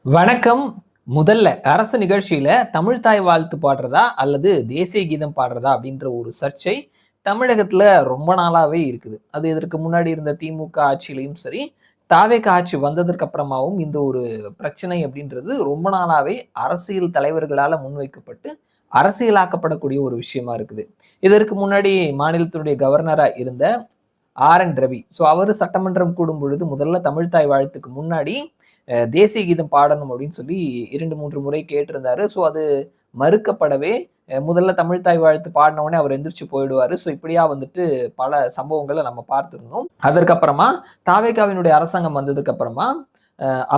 வணக்கம். முதல்ல அரசு நிகழ்ச்சியில தமிழ் தாய் வாழ்த்து பாடுறதா அல்லது தேசிய கீதம் பாடுறதா அப்படின்ற ஒரு சர்ச்சை தமிழகத்துல ரொம்ப நாளாவே இருக்குது. அது இதற்கு முன்னாடி இருந்த திமுக ஆட்சியிலயும் சரி, தாவேகா ஆட்சி வந்ததற்கு அப்புறமாவும் இந்த ஒரு பிரச்சனை அப்படின்றது ரொம்ப நாளாவே அரசியல் தலைவர்களால முன்வைக்கப்பட்டு அரசியலாக்கப்படக்கூடிய ஒரு விஷயமா இருக்குது. இதற்கு முன்னாடி மாநிலத்தினுடைய கவர்னரா இருந்த ஆர்.என். ரவி. அவரு சட்டமன்றம் கூடும் பொழுது முதல்ல தமிழ்த்தாய் வாழ்த்துக்கு முன்னாடி தேசிய கீதம் பாடணும் அப்படின்னு சொல்லி 2, 3 முறை கேட்டிருந்தாரு. அது மறுக்கப்படவே முதல்ல தமிழ்த்தாய் வாழ்த்து பாடின உடனே அவர் எந்திரிச்சு போயிடுவாரு. இப்படியா வந்துட்டு பல சம்பவங்கள நம்ம பார்த்திருந்தோம். அதற்கப்புறமா தாவேகாவினுடைய அரசாங்கம் வந்ததுக்கு அப்புறமா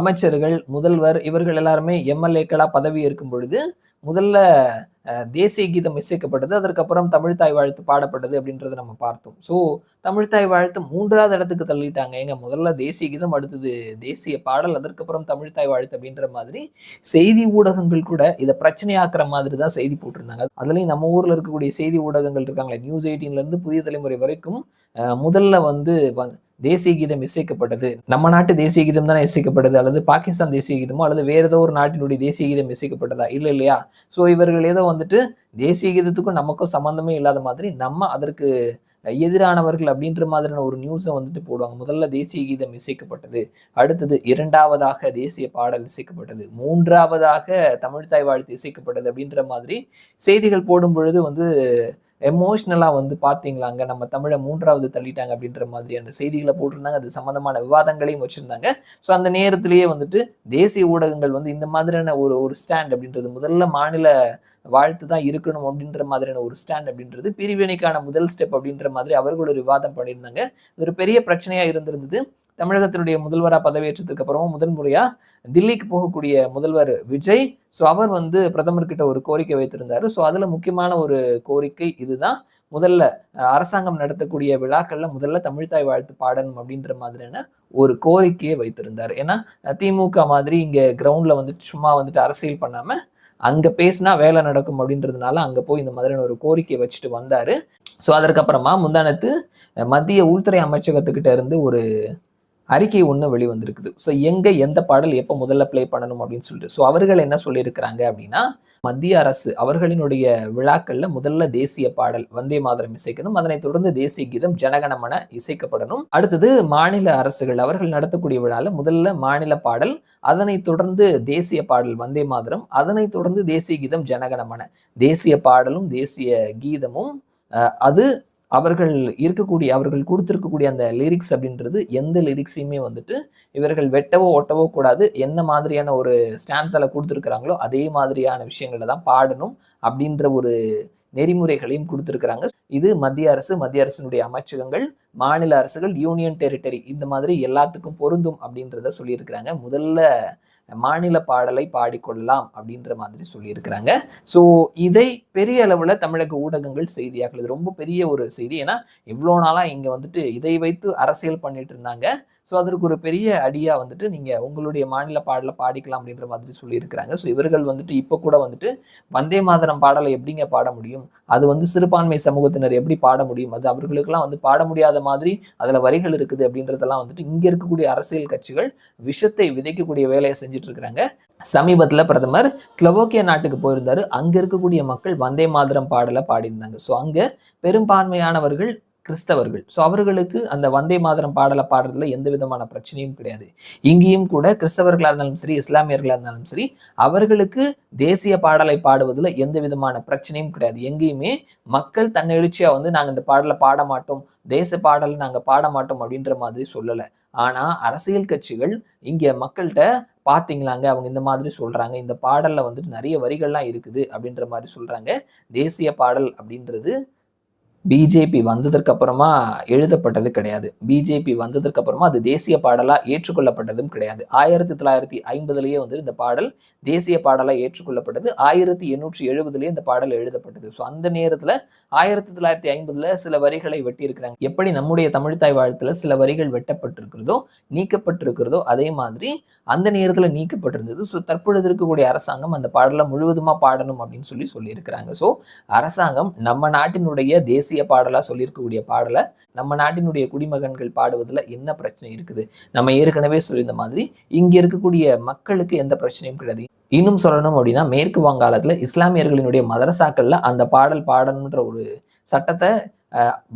அமைச்சர்கள், முதல்வர் இவர்கள் எல்லாருமே எம்.எல்.ஏக்களா பதவி ஏற்கும் பொழுது முதல்ல தேசிய கீதம் இசைக்கப்பட்டது. அதற்கப்புறம் தமிழ்த்தாய் வாழ்த்து பாடப்பட்டது அப்படின்றத நம்ம பார்த்தோம். தமிழ்த்தாய் வாழ்த்து 3வது இடத்துக்கு தள்ளிட்டாங்க. ஏங்க முதல்ல தேசிய கீதம், அடுத்தது தேசிய பாடல், அதற்கப்புறம் தமிழ்த்தாய் வாழ்த்து அப்படின்ற மாதிரி செய்தி ஊடகங்கள் கூட இத பிரச்சனையாக்குற மாதிரி தான் செய்தி போட்டிருந்தாங்க. அதுலயும் நம்ம ஊர்ல இருக்கக்கூடிய செய்தி ஊடகங்கள் இருக்காங்களே, நியூஸ் 18ல இருந்து புதிய தலைமுறை வரைக்கும் முதல்ல வந்து தேசிய கீதம் இசைக்கப்பட்டது. நம்ம நாட்டு தேசிய கீதம் தானே இசைக்கப்பட்டது, அல்லது பாகிஸ்தான் தேசிய கீதமோ அல்லது வேற ஏதோ ஒரு நாட்டினுடைய தேசிய கீதம் இசைக்கப்பட்டதா? இல்ல இல்லையா? இவர்கள் ஏதோ வந்துட்டு தேசிய கீதத்துக்கும் நமக்கும் சம்பந்தமே இல்லாத மாதிரி நம்ம அதற்கு எதிரானவர்கள் அப்படின்ற மாதிரியான ஒரு நியூஸை வந்துட்டு போடுவாங்க. முதல்ல தேசிய கீதம் இசைக்கப்பட்டது, அடுத்தது 2வதாக தேசிய பாடல் இசைக்கப்பட்டது, 3வதாக தமிழ்த்தாய் வாழ்த்து இசைக்கப்பட்டது அப்படின்ற மாதிரி செய்திகள் போடும் பொழுது வந்து எமோஷனலா வந்து பார்த்தீங்களாங்க, நம்ம தமிழ 3வது தள்ளிட்டாங்க அப்படின்ற மாதிரியான செய்திகள போட்டிருந்தாங்க. அது சம்மந்தமான விவாதங்களையும் வச்சிருந்தாங்க. அந்த நேரத்திலேயே வந்துட்டு தேசிய ஊடகங்கள் வந்து இந்த மாதிரியான ஒரு ஒரு ஸ்டாண்ட் அப்படின்றது, முதல்ல மாநில வாழ்த்து தான் இருக்கணும் அப்படின்ற மாதிரியான ஒரு ஸ்டாண்ட் அப்படின்றது பிரிவினைக்கான முதல் ஸ்டெப் அப்படின்ற மாதிரி அவர்கள் ஒரு விவாதம் பண்ணியிருந்தாங்க. இது ஒரு பெரிய பிரச்சனையா இருந்திருந்தது. தமிழகத்தினுடைய முதல்வரா பதவியேற்றதுக்கு அப்புறமா முதன்முறையா தில்லிக்கு போகக்கூடிய முதல்வர் விஜய், அவர் வந்து பிரதமர்கிட்ட ஒரு கோரிக்கை வைத்திருந்தாரு. அதுல முக்கியமான ஒரு கோரிக்கை இதுதான். முதல்ல அரசாங்கம் நடத்தக்கூடிய விழாக்கள்ல முதல்ல தமிழ்த்தாய் வாழ்த்து பாடணும் அப்படின்ற மாதிரியான ஒரு கோரிக்கையை வைத்திருந்தாரு. ஏன்னா திமுக மாதிரி இங்க கிரவுண்ட்ல வந்துட்டு சும்மா வந்துட்டு அரசியல் பண்ணாம அங்க பேசினா வேலை நடக்கும் அப்படின்றதுனால அங்க போய் இந்த மாதிரியான ஒரு கோரிக்கையை வச்சுட்டு வந்தாரு. அதற்கப்புறமா முந்தானத்து மத்திய உள்துறை அமைச்சகத்துக்கிட்ட இருந்து ஒரு அறிக்கை ஒண்ணு வெளிவந்திருக்குது. எங்க எந்த பாடல் எப்ப முதல்ல ப்ளே பண்ணணும் அப்படின்னு சொல்லிட்டு. அவர்கள் என்ன சொல்லியிருக்கிறாங்க அப்படின்னா, மத்திய அரசு அவர்களினுடைய விழாக்கள்ல முதல்ல தேசிய பாடல் வந்தே மாதரம் இசைக்கணும். அதனைத் தொடர்ந்து தேசிய கீதம் ஜனகணமன இசைக்கப்படணும். அடுத்தது மாநில அரசுகள் அவர்கள் நடத்தக்கூடிய விழால முதல்ல மாநில பாடல், அதனைத் தொடர்ந்து தேசிய பாடல் வந்தே மாதரம், அதனைத் தொடர்ந்து தேசிய கீதம் ஜனகணமன. தேசிய பாடலும் தேசிய கீதமும் அது அவர்கள் கொடுத்திருக்கக்கூடிய அந்த லிரிக்ஸ் அப்படின்றது எந்த லிரிக்ஸையுமே வந்துட்டு இவர்கள் வெட்டவோ ஒட்டவோ கூடாது. என்ன மாதிரியான ஒரு ஸ்டான்ஸ்ல கொடுத்திருக்கிறாங்களோ அதே மாதிரியான விஷயங்களை தான் பாடணும் அப்படின்ற ஒரு நெறிமுறைகளையும் கொடுத்திருக்கிறாங்க. இது மத்திய அரசு, மத்திய அரசினுடைய அமைச்சகங்கள், மாநில அரசுகள், யூனியன் டெரிட்டரி இந்த மாதிரி எல்லாத்துக்கும் பொருந்தும் அப்படின்றத சொல்லியிருக்கிறாங்க. முதல்ல மாநில பாடலை பாடிக்கொள்ளலாம் அப்படின்ற மாதிரி சொல்லியிருக்கிறாங்க. இதை பெரிய அளவுல தமிழக ஊடகங்கள் செய்தியாக்கல். இது ரொம்ப பெரிய ஒரு செய்தி. ஏன்னா இவ்வளோ நாளா இங்க வந்துட்டு இதை வைத்து அரசியல் பண்ணிட்டு இருந்தாங்க. அதற்கு ஒரு பெரிய அடியா வந்துட்டு நீங்க உங்களுடைய மாநில பாடலை பாடிக்கலாம் அப்படின்ற மாதிரி சொல்லியிருக்கிறாங்க. இவர்கள் வந்துட்டு இப்ப கூட வந்துட்டு வந்தே மாதரம் பாடலை எப்படிங்க பாட முடியும்? அது வந்து சிறுபான்மை சமூகத்தினர் எப்படி பாட முடியும்? அது அவர்களுக்கெல்லாம் வந்து பாட முடியாத மாதிரி அதுல வரிகள் இருக்குது அப்படின்றதெல்லாம் வந்துட்டு இங்க இருக்கக்கூடிய அரசியல் கட்சிகள் விஷத்தை விதைக்கக்கூடிய வேலையை செஞ்சுட்டு இருக்கிறாங்க. சமீபத்துல பிரதமர் ஸ்லோவோக்கியா நாட்டுக்கு போயிருந்தாரு. அங்க இருக்கக்கூடிய மக்கள் வந்தே மாதரம் பாடலை பாடியிருந்தாங்க. அங்க பெரும்பான்மையானவர்கள் கிறிஸ்தவர்கள். அவர்களுக்கு அந்த வந்தே மாதரம் பாடலை பாடுறதுல எந்த விதமான பிரச்சனையும் கிடையாது. இங்கேயும் கூட கிறிஸ்தவர்களா இருந்தாலும் சரி, இஸ்லாமியர்களா இருந்தாலும் சரி, அவர்களுக்கு தேசிய பாடலை பாடுவதில் எந்த விதமான பிரச்சனையும் கிடையாது. எங்கேயுமே மக்கள் தன்னெழுச்சியா வந்து நாங்க இந்த பாடலை பாட மாட்டோம், தேச பாடலை நாங்க பாட மாட்டோம் அப்படின்ற மாதிரி சொல்லல. ஆனா அரசியல் கட்சிகள் இங்க மக்கள்கிட்ட பாத்தீங்களாங்க, அவங்க இந்த மாதிரி சொல்றாங்க, இந்த பாடல்ல வந்துட்டு நிறைய வரிகள்லாம் இருக்குது அப்படின்ற மாதிரி சொல்றாங்க. தேசிய பாடல் அப்படின்றது பிஜேபி வந்ததற்கு அப்புறமா எழுதப்பட்டது கிடையாது. பிஜேபி வந்ததற்கு அப்புறமா அது தேசிய பாடலா ஏற்றுக்கொள்ளப்பட்டதும் கிடையாது. 1950லயே வந்து இந்த பாடல் தேசிய பாடலா ஏற்றுக்கொள்ளப்பட்டது. 1870லயே இந்த பாடல் எழுதப்பட்டது. அந்த நேரத்துல 1950ல சில வரிகளை வெட்டியிருக்கிறாங்க. எப்படி நம்முடைய தமிழ்த்தாய் வாழ்த்துல சில வரிகள் வெட்டப்பட்டிருக்கிறதோ, நீக்கப்பட்டிருக்கிறதோ, அதே மாதிரி அந்த நேரத்துல நீக்கப்பட்டிருந்தது. தற்பொழுது இருக்கக்கூடிய அரசாங்கம் அந்த பாடலை முழுவதுமா பாடணும் அப்படின்னு சொல்லியிருக்கிறாங்க. அரசாங்கம் நம்ம நாட்டினுடைய தேசிய தேசிய பாடலா சொல்லியிருக்கக்கூடிய பாடலை நம்ம நாட்டினுடைய குடிமகன்கள் பாடுவதில் என்ன பிரச்சனை இருக்குது? நம்ம ஏற்கனவே சொல்லியிருந்த மாதிரி இங்க இருக்கக்கூடிய மக்களுக்கு எந்த பிரச்சனையும் கிடையாது. இன்னும் சொல்லணும் அப்படின்னா, மேற்கு வங்காளத்துல இஸ்லாமியர்களினுடைய மதரசாக்கள்ல அந்த பாடல் பாடணுன்ற ஒரு சட்டத்தை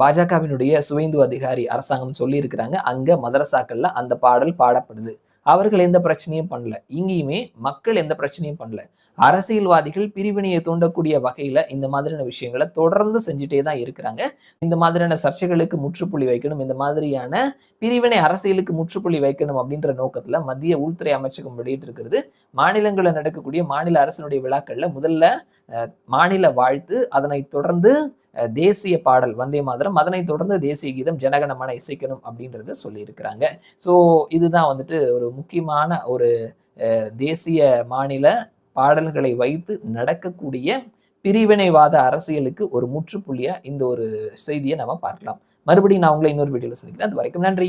பாஜகவினுடைய சுவேந்து அதிகாரி அரசாங்கம் சொல்லியிருக்கிறாங்க. அங்க மதரசாக்கள்ல அந்த பாடல் பாடப்படுது. அவர்கள் எந்த பிரச்சனையும் பண்ணல. இங்கேயுமே மக்கள் எந்த பிரச்சனையும் பண்ணல. அரசியல்வாதிகள் பிரிவினையை தூண்டக்கூடிய வகையில இந்த மாதிரியான விஷயங்கள தொடர்ந்து செஞ்சுட்டே தான் இருக்கிறாங்க. இந்த மாதிரியான சர்ச்சைகளுக்கு முற்றுப்புள்ளி வைக்கணும். இந்த மாதிரியான பிரிவினை அரசியலுக்கு முற்றுப்புள்ளி வைக்கணும் அப்படின்ற நோக்கத்துல மத்திய உள்துறை அமைச்சகம் வெளியிட்டிருக்கிறது. மாநிலங்கள்ல நடக்கக்கூடிய மாநில அரசினுடைய விழாக்கள்ல முதல்ல மாநில வாழ்த்து, அதனைத் தொடர்ந்து தேசிய பாடல் வந்தே மாதரம், அதனைத் தொடர்ந்து தேசிய கீதம் ஜனகணமன இசைக்கணும் அப்படின்றத சொல்லியிருக்கிறாங்க. ஸோ இதுதான் வந்துட்டு ஒரு முக்கியமான ஒரு தேசிய மாநில பாடல்களை வைத்து நடக்கக்கூடிய பிரிவினைவாத அரசியலுக்கு ஒரு முற்றுப்புள்ளியா இந்த ஒரு செய்தியை நம்ம பார்க்கலாம். மறுபடியும் நான் உங்களை இன்னொரு வீடியோல சந்திக்கிறேன். அது வரைக்கும் நன்றி.